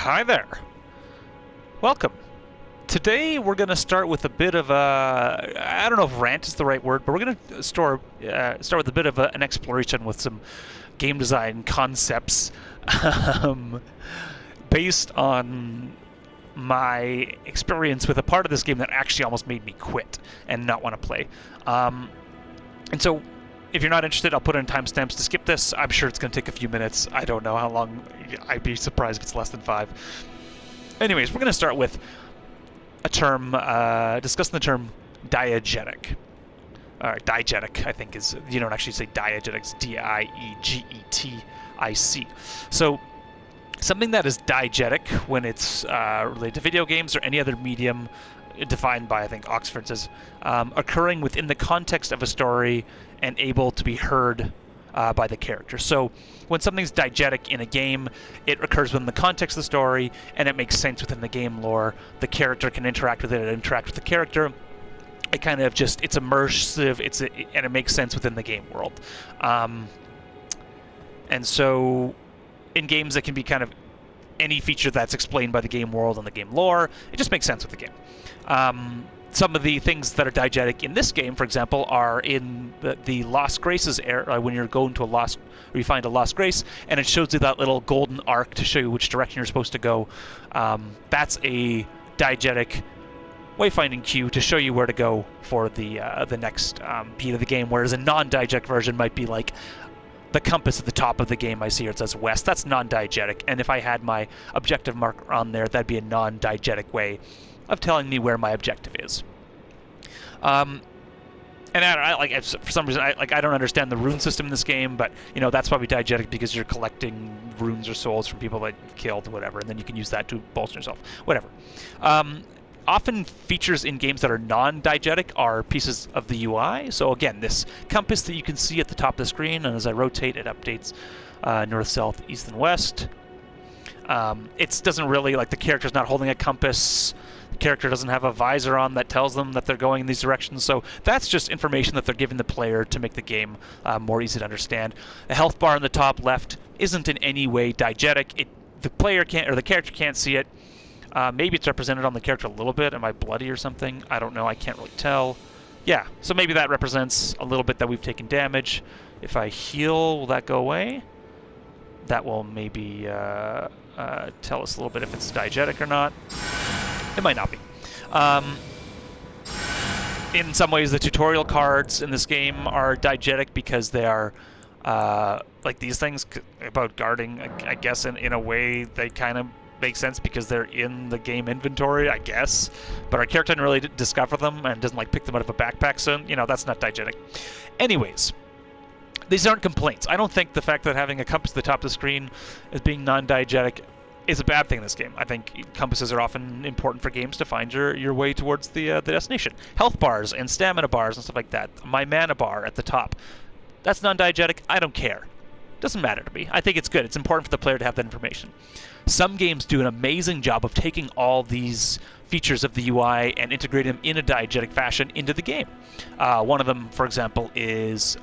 Hi there. Welcome. Today we're going to start with a bit of a, I don't know if rant is the right word, but we're going to start with a bit of an exploration with some game design concepts based on my experience with a part of this game that actually almost made me quit and not want to play. And so if you're not interested, I'll put in timestamps to skip this. I'm sure it's going to take a few minutes. I don't know how long. I'd be surprised if it's less than 5. Anyways, we're going to start with a term, discussing the term diegetic. Diegetic, I think, is, you don't actually say diegetics, D-I-E-G-E-T-I-C. So something that is diegetic when it's related to video games or any other medium defined by, I think, Oxford says, occurring within the context of a story and able to be heard by the character. So when something's diegetic in a game, it occurs within the context of the story and it makes sense within the game lore. The character can interact with it, interact with the character. It kind of just, it's immersive, and it makes sense within the game world. And so in games, it can be kind of any feature that's explained by the game world and the game lore. It just makes sense with the game. Some of the things that are diegetic in this game, for example, are in the Lost Graces area, when you're going to or you find a Lost Grace, and it shows you that little golden arc to show you which direction you're supposed to go. That's a diegetic wayfinding cue to show you where to go for the next beat of the game, whereas a non-diegetic version might be like the compass at the top of the game I see here, it says west. That's non-diegetic, and if I had my objective marker on there, that'd be a non-diegetic way of telling me where my objective is. And for some reason, I don't understand the rune system in this game, but you know that's probably diegetic because you're collecting runes or souls from people that you killed, whatever, and then you can use that to bolster yourself, whatever. Often features in games that are non-diegetic are pieces of the UI. So again, this compass that you can see at the top of the screen, and as I rotate, it updates north, south, east, and west. It doesn't really, like, the character's not holding a compass. The character doesn't have a visor on that tells them that they're going in these directions. So that's just information that they're giving the player to make the game more easy to understand. The health bar in the top left isn't in any way diegetic. The player can't, or the character can't see it. Maybe it's represented on the character a little bit. Am I bloody or something? I don't know. I can't really tell. Yeah, so maybe that represents a little bit that we've taken damage. If I heal, will that go away? That will maybe tell us a little bit if it's diegetic or not. It might not be. In some ways, the tutorial cards in this game are diegetic because they are like these things about guarding. I guess in a way they kind of make sense because they're in the game inventory, I guess. But our character didn't really discover them and doesn't like pick them out of a backpack, so you know that's not diegetic. Anyways, these aren't complaints. I don't think the fact that having a compass at the top of the screen as being non-diegetic is a bad thing in this game. I think compasses are often important for games to find your way towards the destination. Health bars and stamina bars and stuff like that. My mana bar at the top. That's non-diegetic. I don't care. Doesn't matter to me. I think it's good. It's important for the player to have that information. Some games do an amazing job of taking all these features of the UI and integrating them in a diegetic fashion into the game. One of them, for example, is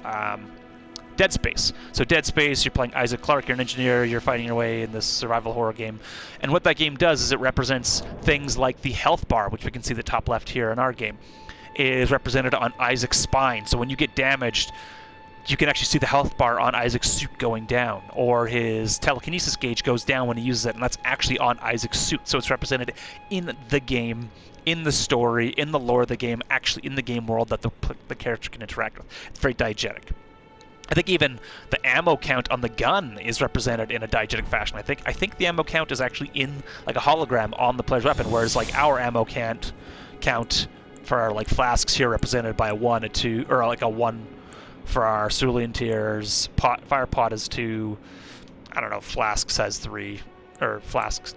Dead Space. So Dead Space, you're playing Isaac Clarke, you're an engineer, you're fighting your way in this survival horror game. And what that game does is it represents things like the health bar, which we can see the top left here in our game, is represented on Isaac's spine. So when you get damaged, you can actually see the health bar on Isaac's suit going down, or his telekinesis gauge goes down when he uses it, and that's actually on Isaac's suit. So it's represented in the game, in the story, in the lore of the game, actually in the game world that the character can interact with. It's very diegetic. I think even the ammo count on the gun is represented in a diegetic fashion. I think the ammo count is actually in like a hologram on the player's weapon, whereas like our ammo count for our like flasks here represented by a 1, a 2, or like a 1 for our cerulean tiers. Fire pot is 2. I don't know. Flasks has 3, or flasks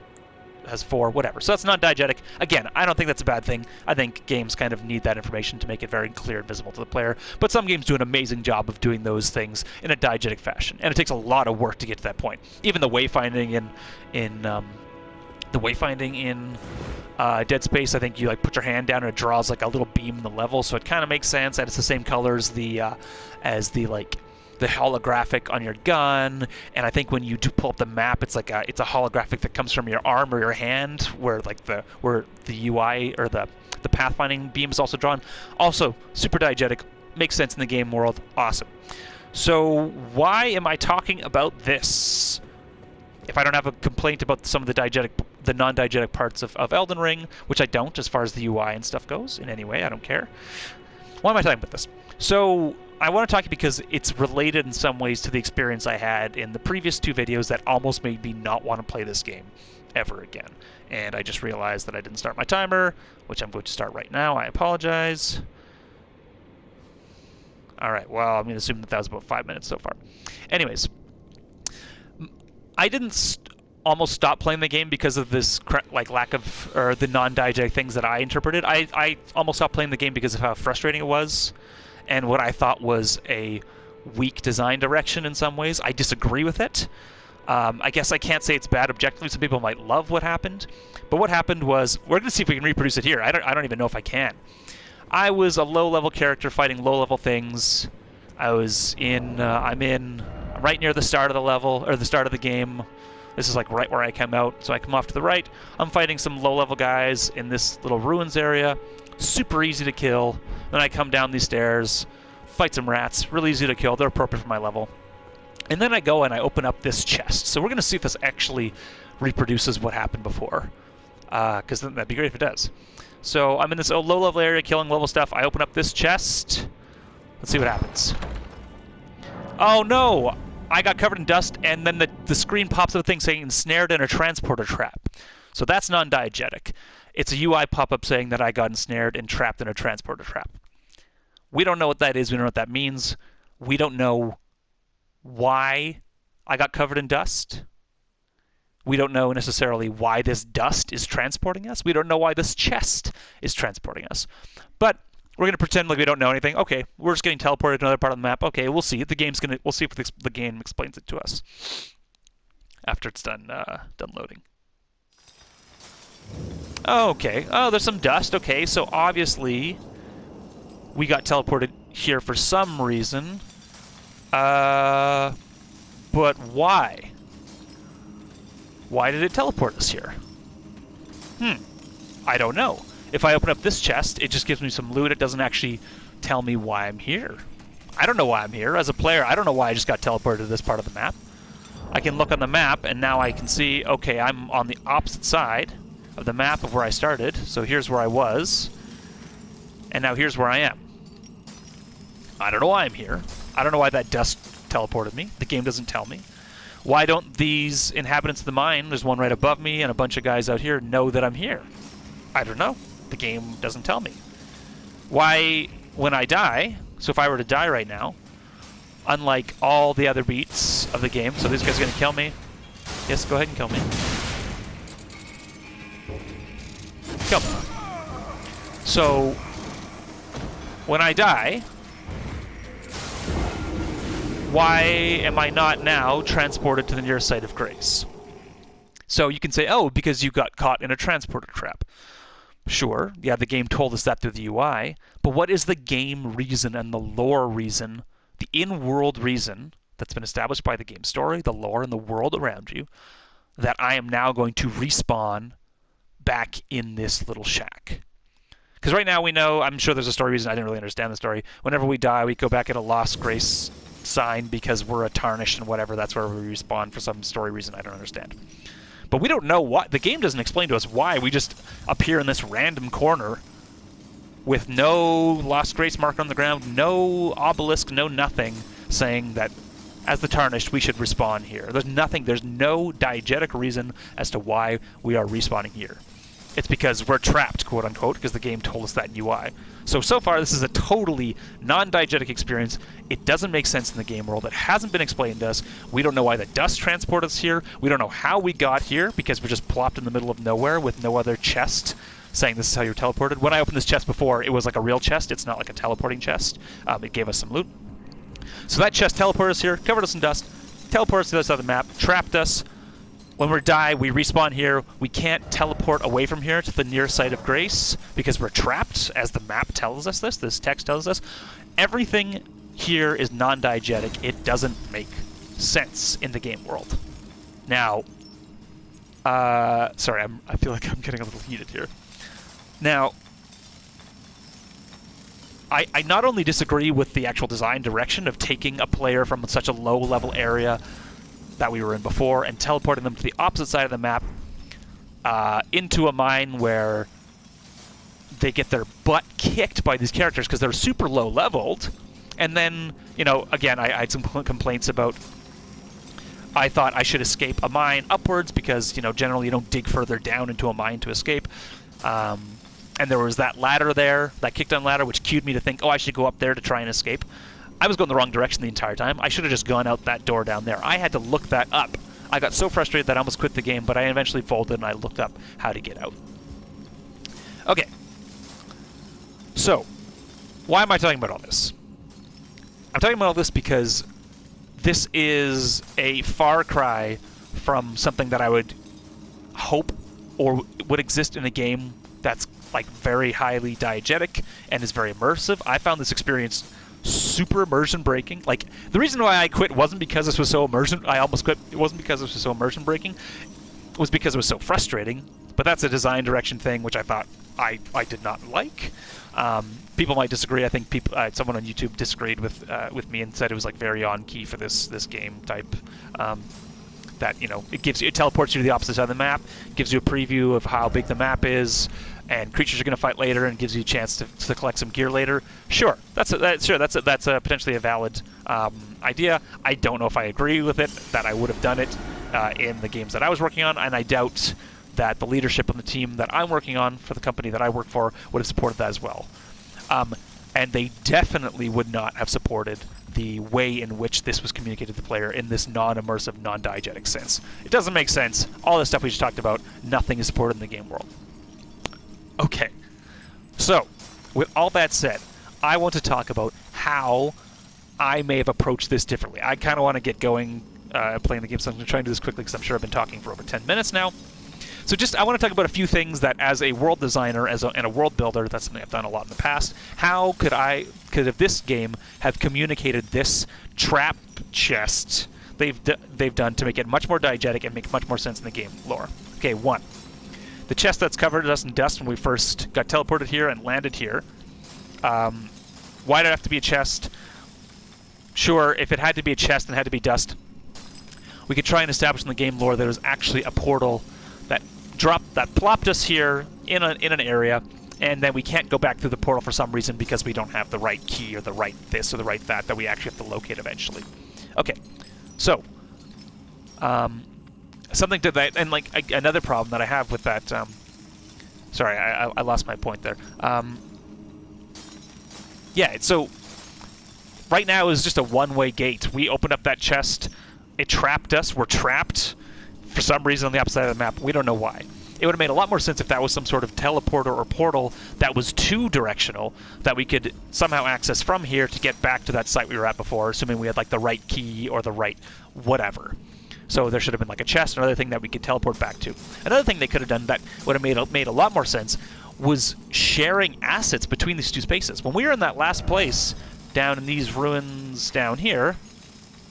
has 4, whatever. So that's not diegetic. Again, I don't think that's a bad thing. I think games kind of need that information to make it very clear and visible to the player. But some games do an amazing job of doing those things in a diegetic fashion, and it takes a lot of work to get to that point. Even the wayfinding in Dead Space, I think you like put your hand down and it draws like a little beam in the level, so it kind of makes sense, and it's the same color as the like the holographic on your gun, and I think when you do pull up the map, it's like it's a holographic that comes from your arm or your hand, where like the UI or the pathfinding beam is also drawn. Also, super diegetic, makes sense in the game world, awesome. So why am I talking about this? If I don't have a complaint about some of the non-diegetic parts of Elden Ring, which I don't as far as the UI and stuff goes in any way, I don't care. Why am I talking about this? So I want to talk because it's related in some ways to the experience I had in the previous 2 videos that almost made me not want to play this game ever again. And I just realized that I didn't start my timer, which I'm going to start right now. I apologize. All right, well, I'm going to assume that was about 5 minutes so far. Anyways, I didn't almost stop playing the game because of this lack of, or the non-diegetic things that I interpreted. I almost stopped playing the game because of how frustrating it was and what I thought was a weak design direction in some ways. I disagree with it. I guess I can't say it's bad objectively. Some people might love what happened. But what happened was, we're going to see if we can reproduce it here. I don't even know if I can. I was a low-level character fighting low-level things. I'm right near the start of the level, or the start of the game. This is like right where I come out, so I come off to the right. I'm fighting some low-level guys in this little ruins area. Super easy to kill. Then I come down these stairs, fight some rats. Really easy to kill. They're appropriate for my level. And then I go and I open up this chest. So we're going to see if this actually reproduces what happened before. Because that'd be great if it does. So I'm in this low-level area killing level stuff. I open up this chest. Let's see what happens. Oh no! I got covered in dust, and then the screen pops up a thing saying ensnared in a transporter trap. So that's non-diegetic. It's a UI pop-up saying that I got ensnared and trapped in a transporter trap. We don't know what that is. We don't know what that means. We don't know why I got covered in dust. We don't know necessarily why this dust is transporting us. We don't know why this chest is transporting us. But we're going to pretend like we don't know anything. Okay, we're just getting teleported to another part of the map. Okay, we'll see. We'll see if the game explains it to us after it's done loading. Okay. Oh, there's some dust. Okay, so obviously we got teleported here for some reason. But why? Why did it teleport us here? I don't know. If I open up this chest, it just gives me some loot. It doesn't actually tell me why I'm here. I don't know why I'm here. As a player, I don't know why I just got teleported to this part of the map. I can look on the map, and now I can see, okay, I'm on the opposite side of the map of where I started. So here's where I was. And now here's where I am. I don't know why I'm here. I don't know why that dust teleported me. The game doesn't tell me. Why don't these inhabitants of the mine, there's one right above me and a bunch of guys out here, know that I'm here? I don't know. The game doesn't tell me. Why, when I die, so if I were to die right now, unlike all the other beats of the game, so this guy's going to kill me. Yes, go ahead and kill me. Kill me. So, when I die, why am I not now transported to the nearest site of grace? So you can say, oh, because you got caught in a transporter trap. Sure, yeah, the game told us that through the UI, but what is the game reason and the lore reason, the in-world reason that's been established by the game story, the lore and the world around you, that I am now going to respawn back in this little shack? Because right now we know, I'm sure there's a story reason, I didn't really understand the story. Whenever we die, we go back at a lost grace sign because we're a tarnished and whatever, that's where we respawn for some story reason I don't understand. But we don't know why. The game doesn't explain to us why. We just appear in this random corner with no lost grace mark on the ground, no obelisk, no nothing, saying that as the tarnished we should respawn here. There's nothing, there's no diegetic reason as to why we are respawning here. It's because we're trapped, quote unquote, because the game told us that in UI. So far this is a totally non-diegetic experience. It doesn't make sense in the game world. It hasn't been explained to us. We don't know why the dust transported us here. We don't know how we got here because we're just plopped in the middle of nowhere with no other chest saying this is how you're teleported. When I opened this chest before, it was like a real chest. It's not like a teleporting chest. It gave us some loot. So that chest teleported us here, covered us in dust, teleported us to the other side of the map, trapped us. When we die, we respawn here. We can't teleport away from here to the nearest site of grace because we're trapped, as the map tells us this text tells us. Everything here is non-diegetic, it doesn't make sense in the game world. Now, sorry, I feel like I'm getting a little heated here. Now, I not only disagree with the actual design direction of taking a player from such a low-level area that we were in before and teleporting them to the opposite side of the map into a mine where they get their butt kicked by these characters because they're super low-leveled. And then, you know, again, I had some complaints about... I thought I should escape a mine upwards because, you know, generally you don't dig further down into a mine to escape. And there was that ladder there, that kickdown ladder, which cued me to think, oh, I should go up there to try and escape. I was going the wrong direction the entire time. I should have just gone out that door down there. I had to look that up. I got so frustrated that I almost quit the game, but I eventually folded and I looked up how to get out. Okay. So, why am I talking about all this? I'm talking about all this because this is a far cry from something that I would hope or would exist in a game that's like very highly diegetic and is very immersive. I found this experience super immersion breaking. Like, the reason why I quit wasn't because this was so immersion. I almost quit. It wasn't because this was so immersion breaking. It was because it was so frustrating. But that's a design direction thing, which I thought I did not like. People might disagree. I think someone on YouTube disagreed with me and said it was like very on key for this game type. That, you know, it teleports you to the opposite side of the map, gives you a preview of how big the map is, and creatures are going to fight later, and gives you a chance to collect some gear later. Sure, that's potentially a valid idea. I don't know if I agree with it. That I would have done it in the games that I was working on, and I doubt that the leadership on the team that I'm working on for the company that I work for would have supported that as well. And they definitely would not have supported the way in which this was communicated to the player in this non-immersive, non-diegetic sense. It doesn't make sense. All the stuff we just talked about, nothing is supported in the game world. Okay, so with all that said, I want to talk about how I may have approached this differently. I kind of want to get going playing the game, so I'm going to try and do this quickly because I'm sure I've been talking for over 10 minutes now. So I want to talk about a few things that, as a world designer and a world builder, that's something I've done a lot in the past. How could this game have communicated this trap chest they've done to make it much more diegetic and make much more sense in the game lore? Okay, 1. The chest that's covered us in dust when we first got teleported here and landed here. Why did it have to be a chest? Sure, if it had to be a chest and had to be dust, we could try and establish in the game lore that it was actually a portal that plopped us here in an area, and then we can't go back through the portal for some reason because we don't have the right key or the right this or the right that we actually have to locate eventually. Okay, so something to that, and like another problem that I have with that. Sorry, I lost my point there. Yeah, so right now is just a one-way gate. We opened up that chest, it trapped us. We're trapped for some reason on the opposite side of the map. We don't know why. It would have made a lot more sense if that was some sort of teleporter or portal that was two-directional that we could somehow access from here to get back to that site we were at before, assuming we had like the right key or the right whatever. So there should have been like a chest or another thing that we could teleport back to. Another thing they could have done that would have made a lot more sense was sharing assets between these two spaces. When we were in that last place down in these ruins down here,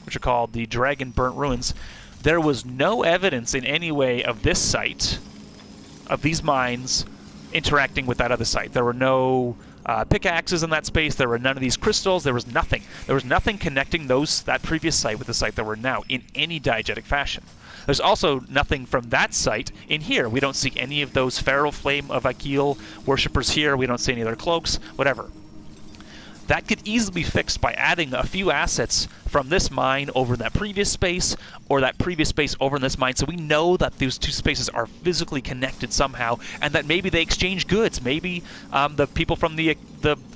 which are called the Dragon Burnt Ruins, there was no evidence in any way of this site, of these mines, interacting with that other site. There were no pickaxes in that space. There were none of these crystals. There was nothing. There was nothing connecting that previous site with the site that we're now in any diegetic fashion. There's also nothing from that site in here. We don't see any of those Feral Flame of Akil worshippers here. We don't see any of their cloaks, whatever. That could easily be fixed by adding a few assets from this mine over in that previous space, or that previous space over in this mine, so we know that those two spaces are physically connected somehow, and that maybe they exchange goods. Maybe the people from the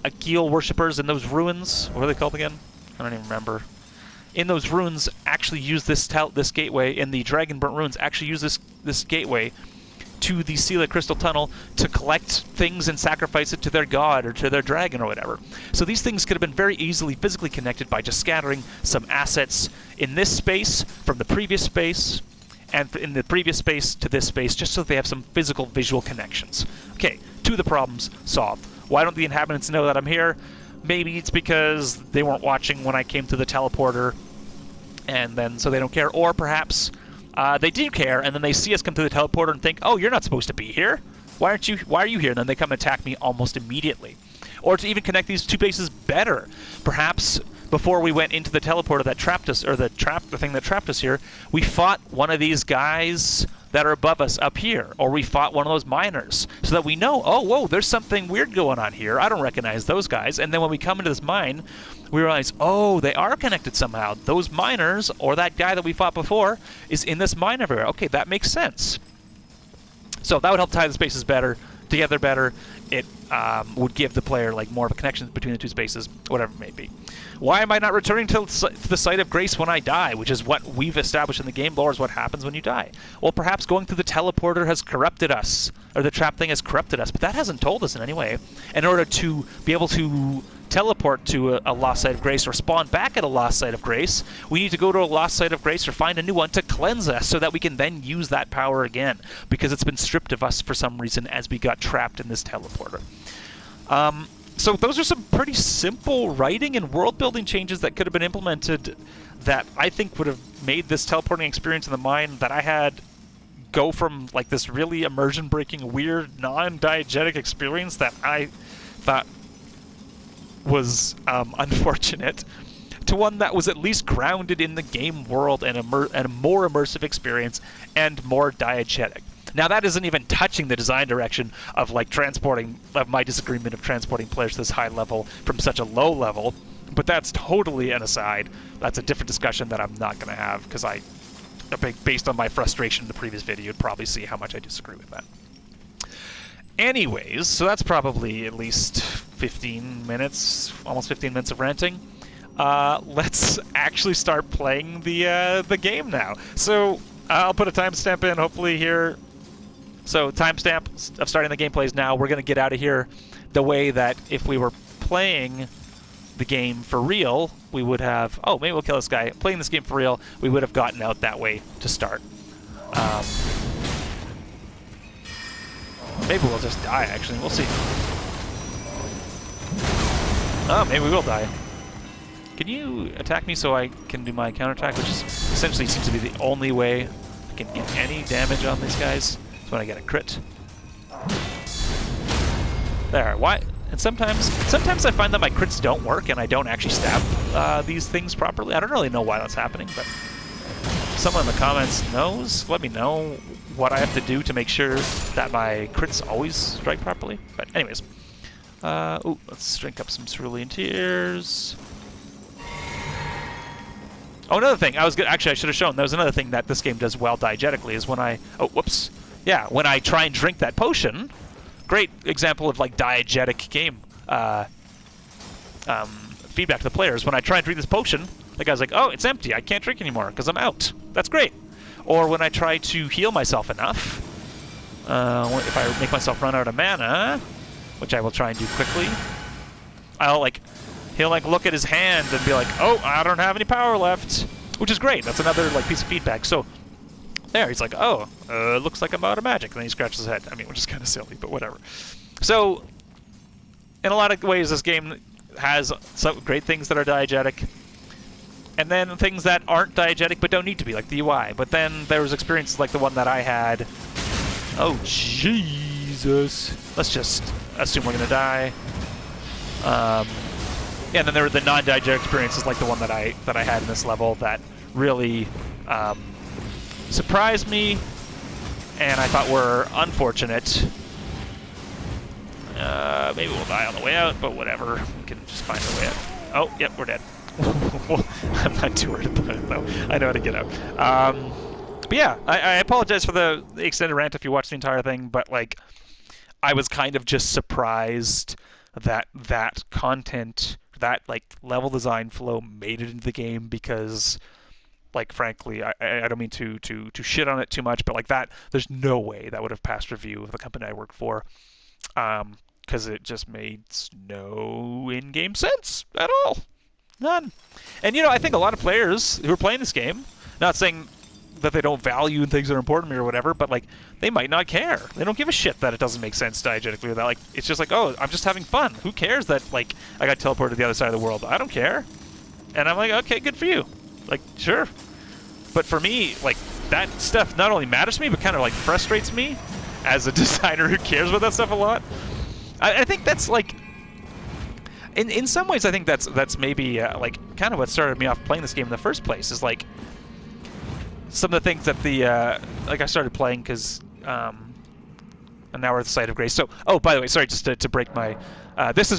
Akil worshippers in those ruins, what are they called again? I don't even remember. In those ruins, actually use this gateway, in the Dragon Burnt Ruins, actually use this gateway to the Sellia Crystal Tunnel to collect things and sacrifice it to their god or to their dragon or whatever. So these things could have been very easily physically connected by just scattering some assets in this space from the previous space and in the previous space to this space, just so that they have some physical visual connections. Okay, 2 of the problems solved. Why don't the inhabitants know that I'm here? maybe it's because they weren't watching when I came to the teleporter, and then so they don't care. Or perhaps they do care, and then they see us come to the teleporter and think, "Oh, you're not supposed to be here. Why are you here?" And then they come and attack me almost immediately. Or to even connect these two bases better, perhaps before we went into the teleporter that trapped us, or the thing that trapped us here, we fought one of these guys that are above us up here, or we fought one of those miners, so that we know, oh, whoa, there's something weird going on here. I don't recognize those guys. And then when we come into this mine, we realize, oh, they are connected somehow. Those miners, or that guy that we fought before, is in this mine everywhere. Okay, that makes sense. So that would help tie the spaces together better. It would give the player like more of a connection between the two spaces, whatever it may be. Why am I not returning to the site of grace when I die, which is what we've established in the game lore is what happens when you die? Well, perhaps going through the teleporter has corrupted us, or the trap thing has corrupted us, but that hasn't told us in any way. In order to be able to teleport to a lost site of grace or spawn back at a lost site of grace, we need to go to a lost site of grace or find a new one to cleanse us so that we can then use that power again, because it's been stripped of us for some reason as we got trapped in this teleporter. So those are some pretty simple writing and world-building changes that could have been implemented that I think would have made this teleporting experience in the mine that I had go from like this really immersion-breaking, weird, non-diegetic experience that I thought was unfortunate, to one that was at least grounded in the game world and a more immersive experience and more diegetic. Now that isn't even touching the design direction of like my disagreement of transporting players to this high level from such a low level, but that's totally an aside. That's a different discussion that I'm not going to have, because based on my frustration in the previous video, you'd probably see how much I disagree with that. Anyways, so that's probably at least 15 minutes, almost 15 minutes of ranting. Let's actually start playing the game now. So I'll put a timestamp in, hopefully here. So timestamp of starting the gameplay is now. We're going to get out of here the way that if we were playing the game for real, we would have... Oh, maybe we'll kill this guy. Playing this game for real, we would have gotten out that way to start. Maybe we'll just die, actually. We'll see. Oh, maybe we will die. Can you attack me so I can do my counterattack, which is essentially seems to be the only way I can get any damage on these guys? It's when I get a crit. There. Why? And sometimes I find that my crits don't work and I don't actually stab these things properly. I don't really know why that's happening, but someone in the comments knows. Let me know what I have to do to make sure that my crits always strike properly. But anyways, ooh, let's drink up some cerulean tears. Oh, another thing actually I should have shown. That was another thing that this game does well diegetically is when when I try and drink that potion. Great example of like diegetic game feedback to the players. When I try and drink this potion, the guy's like, "Oh, it's empty. I can't drink anymore because I'm out." That's great. Or when I try to heal myself enough, if I make myself run out of mana, which I will try and do quickly, he'll look at his hand and be like, "Oh, I don't have any power left," which is great. That's another piece of feedback. So there, he's like, "Oh, looks like I'm out of magic." And then he scratches his head. I mean, which is kind of silly, but whatever. So in a lot of ways, this game has some great things that are diegetic, and then things that aren't diegetic but don't need to be, like the UI. But then there was experiences like the one that I had. Oh, Jesus. Let's just assume we're going to die. And then there were the non-diegetic experiences like the one that I had in this level that really surprised me and I thought were unfortunate. Maybe we'll die on the way out, but whatever. We can just find a way out. Oh, yep, we're dead. I'm not too worried about it, though. I know how to get out. But yeah, I apologize for the extended rant if you watched the entire thing, but I was kind of just surprised that content, that level design flow made it into the game, because frankly, I don't mean to shit on it too much, but there's no way that would have passed review of the company I work for, because it just made no in-game sense at all. None. And I think a lot of players who are playing this game, not saying that they don't value things that are important to me or whatever, but like they might not care. They don't give a shit that it doesn't make sense diegetically or that. Like it's just like, oh, I'm just having fun. Who cares that like I got teleported to the other side of the world? I don't care. And I'm like, okay, good for you. Like, sure. But for me, like that stuff not only matters to me, but kind of like frustrates me as a designer who cares about that stuff a lot. I think that's like, in some ways, I think that's maybe like kind of what started me off playing this game in the first place. Is like some of the things that the like I started playing because and now we're at the site of grace. So, oh, by the way, sorry, just to break my. That's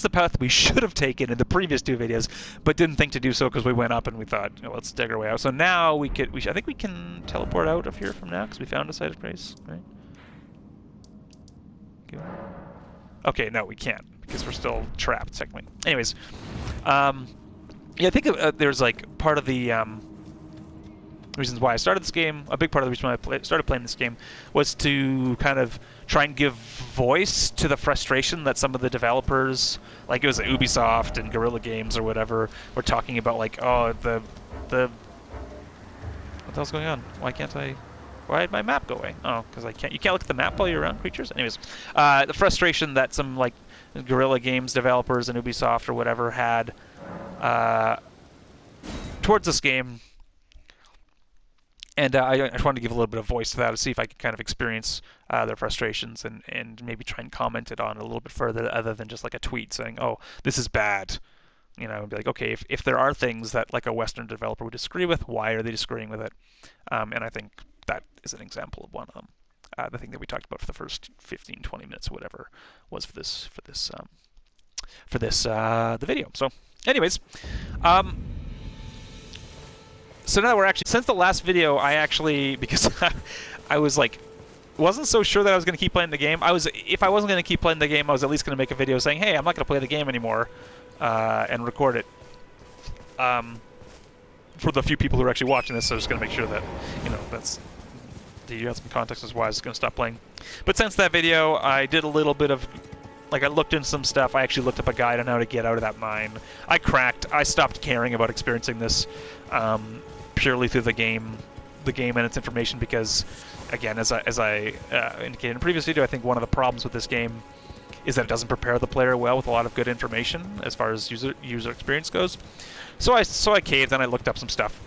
the path we should have taken in the previous 2 videos, but didn't think to do so because we went up and we thought, you know, let's dig our way out. So now I think we can teleport out of here from now because we found a site of grace, right? Good. Okay, no, we can't because we're still trapped, technically. Anyways, yeah, I think there's like part of the reasons why I started this game. A big part of the reason why I started playing this game was to kind of try and give voice to the frustration that some of the developers, like it was Ubisoft and Guerrilla Games or whatever, were talking about. Like, oh, the what the hell's going on? Why did my map go away? Oh, because you can't look at the map while you're around creatures? Anyways, the frustration that some, like, Guerrilla Games developers and Ubisoft or whatever had towards this game. And I just wanted to give a little bit of voice to that to see if I could kind of experience their frustrations and maybe try and comment it on a little bit further other than just like a tweet saying, oh, this is bad. You know, and be like, okay, if there are things that like a Western developer would disagree with, why are they disagreeing with it? And I think that is an example of one of them. The thing that we talked about for the first 15, 20 minutes or whatever was for the video. So, anyways, so now we're actually, since the last video, I actually, because I was like, wasn't so sure that I was going to keep playing the game. If I wasn't going to keep playing the game, I was at least going to make a video saying, hey, I'm not going to play the game anymore, and record it. For the few people who are actually watching this, so I'm just going to make sure that, you know, you have some context as why I was going to stop playing. But since that video, I did a little bit of, like, I looked into some stuff. I actually looked up a guide on how to get out of that mine. I stopped caring about experiencing this purely through the game and its information because, again, as I indicated in a previous video, I think one of the problems with this game is that it doesn't prepare the player well with a lot of good information as far as user experience goes. So I caved and I looked up some stuff.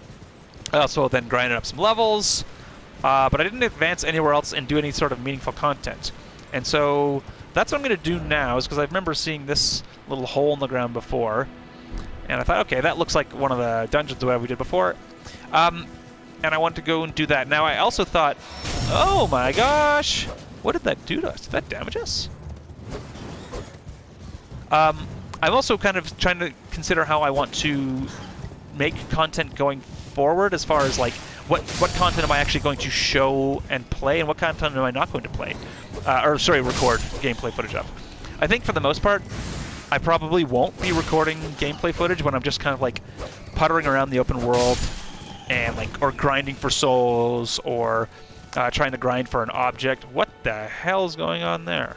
I also then grinded up some levels, but I didn't advance anywhere else and do any sort of meaningful content. And so that's what I'm going to do now, is because I remember seeing this little hole in the ground before, and I thought, okay, that looks like one of the dungeons or whatever we did before. And I want to go and do that. Now, I also thought, oh my gosh, what did that do to us? Did that damage us? I'm also kind of trying to consider how I want to make content going forward, as far as like what content am I actually going to show and play, and what content am I not going to play, record gameplay footage of. I think for the most part, I probably won't be recording gameplay footage when I'm just kind of like puttering around the open world and like, or grinding for souls, or trying to grind for an object. What the hell is going on there?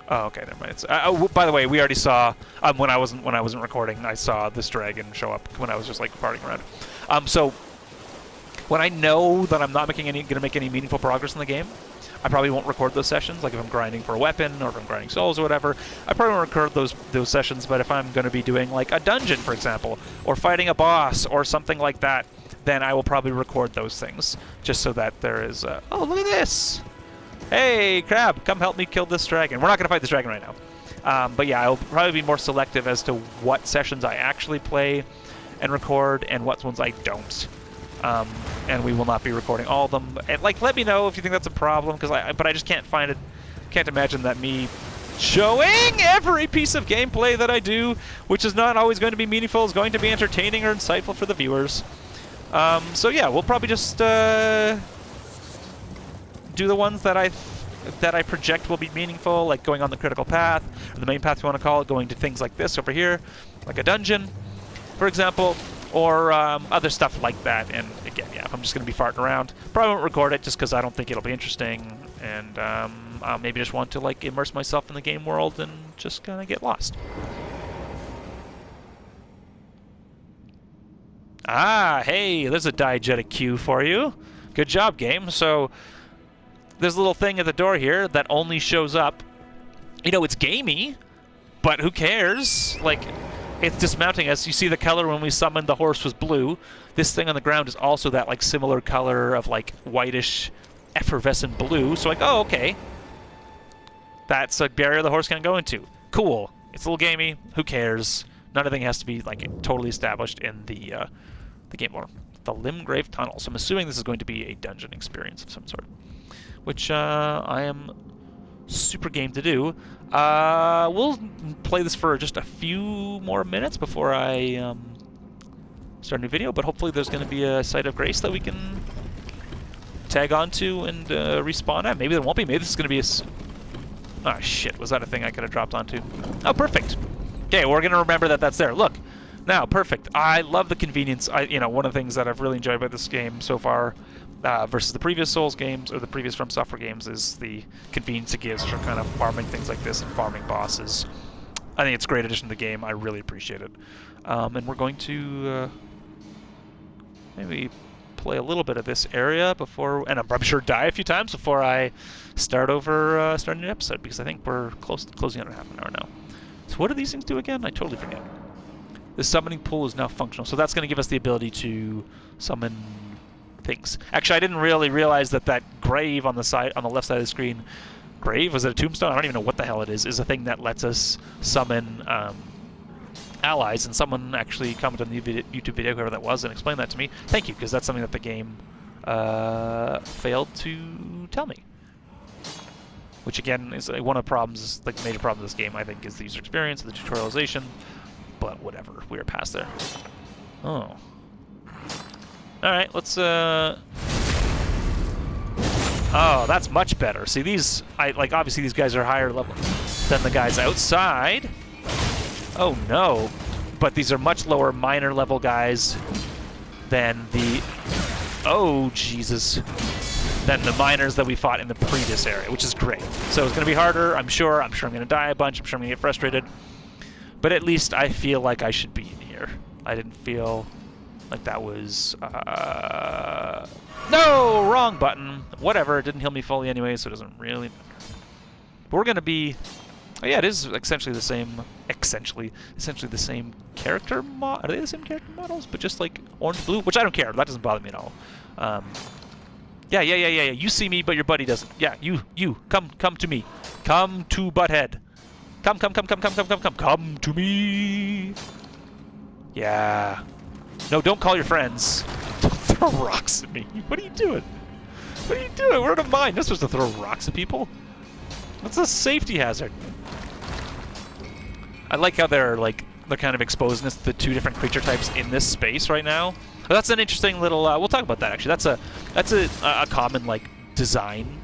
Oh, okay, never mind. By the way, we already saw when I wasn't recording. I saw this dragon show up when I was just like partying around. So when I know that I'm not going to make any meaningful progress in the game, I probably won't record those sessions. Like if I'm grinding for a weapon or if I'm grinding souls or whatever, I probably won't record those sessions. But if I'm going to be doing like a dungeon, for example, or fighting a boss or something like that, then I will probably record those things just so that there is. Oh, look at this! Hey, Crab, come help me kill this dragon. We're not going to fight this dragon right now. But yeah, I'll probably be more selective as to what sessions I actually play and record and what ones I don't. And we will not be recording all of them. And like, let me know if you think that's a problem, but I just can't imagine that me showing every piece of gameplay that I do, which is not always going to be meaningful, is going to be entertaining or insightful for the viewers. So yeah, we'll probably just do the ones that I project will be meaningful, like going on the critical path, or the main path you want to call it, going to things like this over here, like a dungeon, for example, or other stuff like that. And again, yeah, if I'm just going to be farting around, probably won't record it just because I don't think it'll be interesting, and I'll maybe just want to like immerse myself in the game world and just kind of get lost. Ah, hey, there's a diegetic cue for you. Good job, game. So there's a little thing at the door here that only shows up. You know, it's gamey, but who cares? Like, it's dismounting us. You see the color when we summoned the horse was blue. This thing on the ground is also that, like, similar color of, like, whitish, effervescent blue. So, like, oh, okay. That's a barrier the horse can't go into. Cool. It's a little gamey. Who cares? Not everything has to be, like, totally established in the game lore. The Limgrave Tunnel. So I'm assuming this is going to be a dungeon experience of some sort, which I am super game to do. We'll play this for just a few more minutes before I start a new video, but hopefully there's going to be a site of grace that we can tag onto and respawn at. Maybe there won't be. Maybe this is going to be a... Oh, shit. Was that a thing I could have dropped onto? Oh, perfect. Okay, we're going to remember that that's there. Look. Now, perfect. I love the convenience. You know, one of the things that I've really enjoyed about this game so far versus the previous Souls games or the previous From Software games is the convenience it gives for kind of farming things like this and farming bosses. I think it's a great addition to the game. I really appreciate it. And we're going to maybe play a little bit of this area before, and I'm sure die a few times before I start over starting an episode, because I think we're closing on half an hour now. So what do these things do again? I totally forget. The summoning pool is now functional, so that's going to give us the ability to summon things. Actually, I didn't really realize that that grave on the side, on the left side of the screen, grave? Was it a tombstone? I don't even know what the hell it is a thing that lets us summon allies, and someone actually commented on the YouTube video, whoever that was, and explained that to me. Thank you, because that's something that the game failed to tell me. Which, again, is one of the problems, like the major problems of this game, I think, is the user experience, the tutorialization. But whatever, we are past there. Oh. Alright, let's Oh, that's much better. See, these, like, obviously these guys are higher level than the guys outside. Oh no. But these are much lower minor level guys than the... Oh, Jesus. Than the miners that we fought in the previous area, which is great. So it's going to be harder, I'm sure. I'm going to die a bunch. I'm sure I'm going to get frustrated. But at least I feel like I should be in here. I didn't feel like that was... No! Wrong button! Whatever, it didn't heal me fully anyway, so it doesn't really matter. But we're going to be... Oh yeah, it is essentially the same... Essentially the same character Are they the same character models? But just like orange-blue? Which I don't care. That doesn't bother me at all. Yeah. You see me, but your buddy doesn't. Yeah, you. Come to me. Come to Butthead. Come to me. Yeah. No, don't call your friends. Don't throw rocks at me. What are you doing? What are you doing? We're in a mine. You're not supposed to throw rocks at people. That's a safety hazard. I like how they're kind of exposing us to the two different creature types in this space right now. But that's an interesting little. We'll talk about that actually. That's a common like design.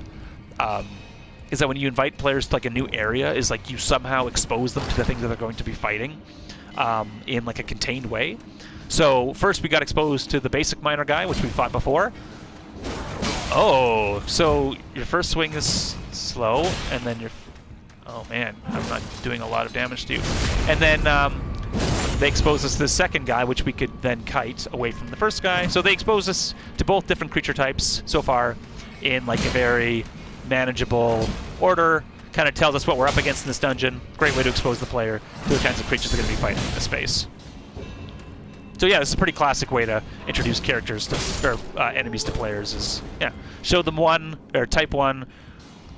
Is that when you invite players to like a new area, is like you somehow expose them to the things that they're going to be fighting in like a contained way. So first we got exposed to the basic miner guy, which we fought before. Oh, so your first swing is slow, and then your... Oh man, I'm not doing a lot of damage to you. And then they expose us to the second guy, which we could then kite away from the first guy. So they expose us to both different creature types so far in like a very manageable order. Kind of tells us what we're up against in this dungeon. Great way to expose the player to the kinds of creatures they're going to be fighting in this space. So yeah, this is a pretty classic way to introduce characters to, or enemies to players. Is show them one or type one.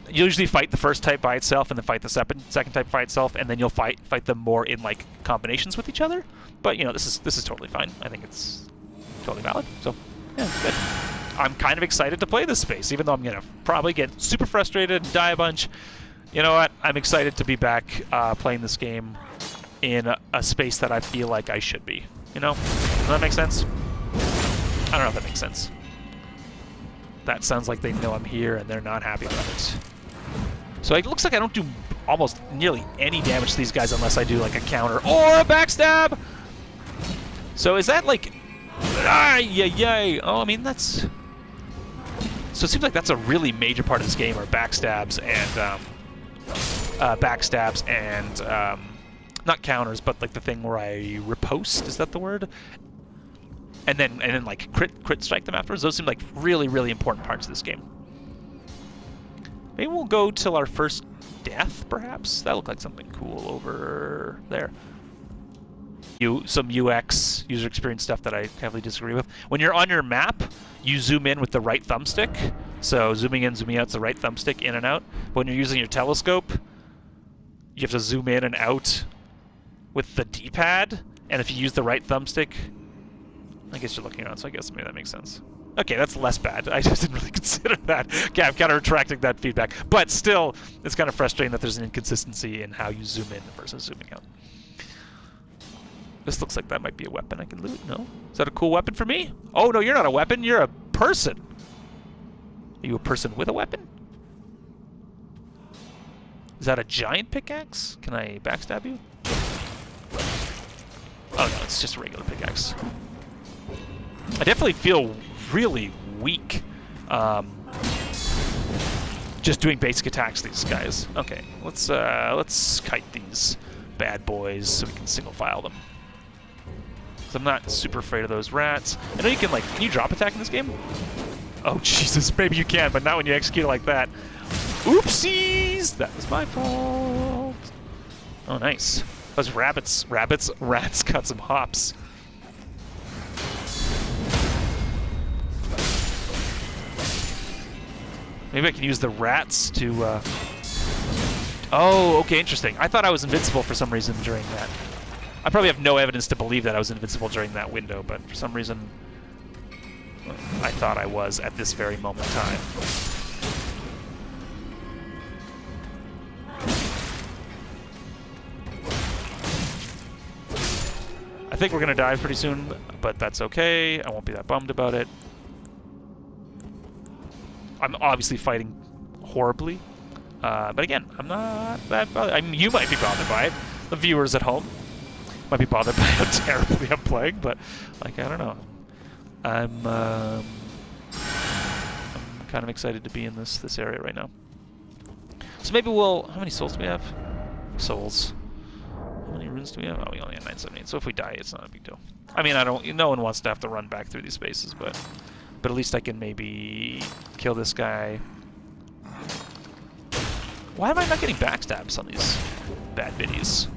You usually fight the first type by itself, and then fight the second type by itself, and then you'll fight them more in like combinations with each other. But you know, this is totally fine. I think it's totally valid. So yeah, good. I'm kind of excited to play this space, even though I'm gonna probably get super frustrated and die a bunch. You know what? I'm excited to be back playing this game in a space that I feel like I should be. You know? Does that make sense? I don't know if that makes sense. That sounds like they know I'm here and they're not happy about it. So it looks like I don't do almost nearly any damage to these guys unless I do like a counter or a backstab! So is that like... Yay! Oh, I mean, that's... So it seems like that's a really major part of this game, are backstabs and... not counters, but like the thing where I riposte, is that the word? and then like crit strike them afterwards. Those seem like really, really important parts of this game. Maybe we'll go till our first death, perhaps? That looked like something cool over there. Some UX, user experience stuff that I heavily disagree with. When you're on your map, you zoom in with the right thumbstick. So zooming in, zooming out is the right thumbstick, in and out. But when you're using your telescope, you have to zoom in and out with the D-pad. And if you use the right thumbstick, I guess you're looking around, so I guess maybe that makes sense. Okay, that's less bad. I just didn't really consider that. Okay, I'm kind of retracting that feedback. But still, it's kind of frustrating that there's an inconsistency in how you zoom in versus zooming out. This looks like that might be a weapon I can loot. No? Is that a cool weapon for me? Oh, no, you're not a weapon. You're a person. Are you a person with a weapon? Is that a giant pickaxe? Can I backstab you? Oh, no, it's just a regular pickaxe. I definitely feel really weak just doing basic attacks to these guys. Okay, let's kite these bad boys so we can single file them. I'm not super afraid of those rats. I know you can, like, can you drop attack in this game? Oh, Jesus, maybe you can, but not when you execute it like that. Oopsies! That was my fault. Oh, nice. Those rats got some hops. Maybe I can use the rats to, Oh, okay, interesting. I thought I was invincible for some reason during that. I probably have no evidence to believe that I was invincible during that window, but for some reason, I thought I was at this very moment in time. I think we're gonna die pretty soon, but that's okay. I won't be that bummed about it. I'm obviously fighting horribly, but again, I'm not that bothered. I mean, you might be bothered by it. The viewers at home might be bothered by how terribly I'm playing, but like, I don't know. I'm kind of excited to be in this area right now. So maybe we'll. How many souls do we have? Souls. How many runes do we have? Oh, we only have 978. So if we die, it's not a big deal. I mean, no one wants to have to run back through these spaces, but at least I can maybe kill this guy. Why am I not getting backstabs on these bad biddies?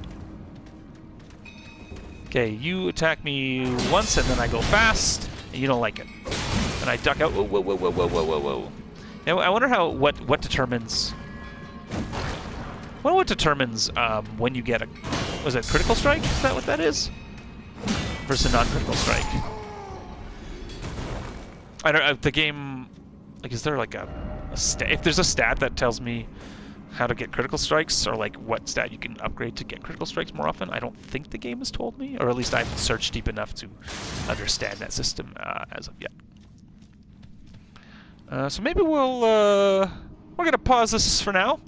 Okay, you attack me once and then I go fast, and you don't like it. And I duck out. Whoa, whoa, whoa, whoa, whoa, whoa, whoa, whoa. Now, I wonder what determines. What determines when you get a. Was it critical strike? Is that what that is? Versus non-critical strike. I don't. The game. Like, is there like a stat? If there's a stat that tells me how to get critical strikes, or like what stat you can upgrade to get critical strikes more often, I don't think the game has told me, or at least I haven't searched deep enough to understand that system as of yet. So maybe we're gonna pause this for now.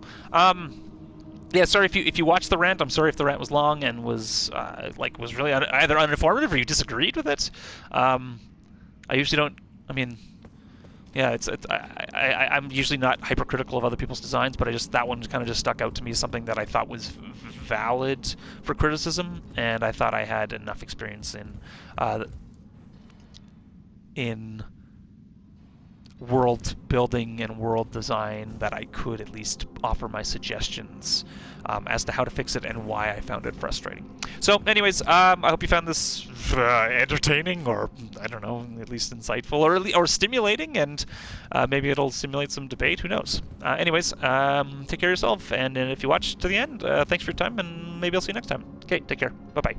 Yeah, sorry if you watched the rant. I'm sorry if the rant was long and was really either uninformative or you disagreed with it. I usually don't. I mean, yeah, I'm usually not hypercritical of other people's designs, but that one kind of just stuck out to me as something that I thought was valid for criticism, and I thought I had enough experience in world building and world design that I could at least offer my suggestions as to how to fix it and why I found it frustrating. So anyways, I hope you found this entertaining, or I don't know, at least insightful, or stimulating, and maybe it'll stimulate some debate, who knows. Anyways, take care of yourself, and if you watched to the end, thanks for your time, and maybe I'll see you next time. Okay, take care. Bye-bye.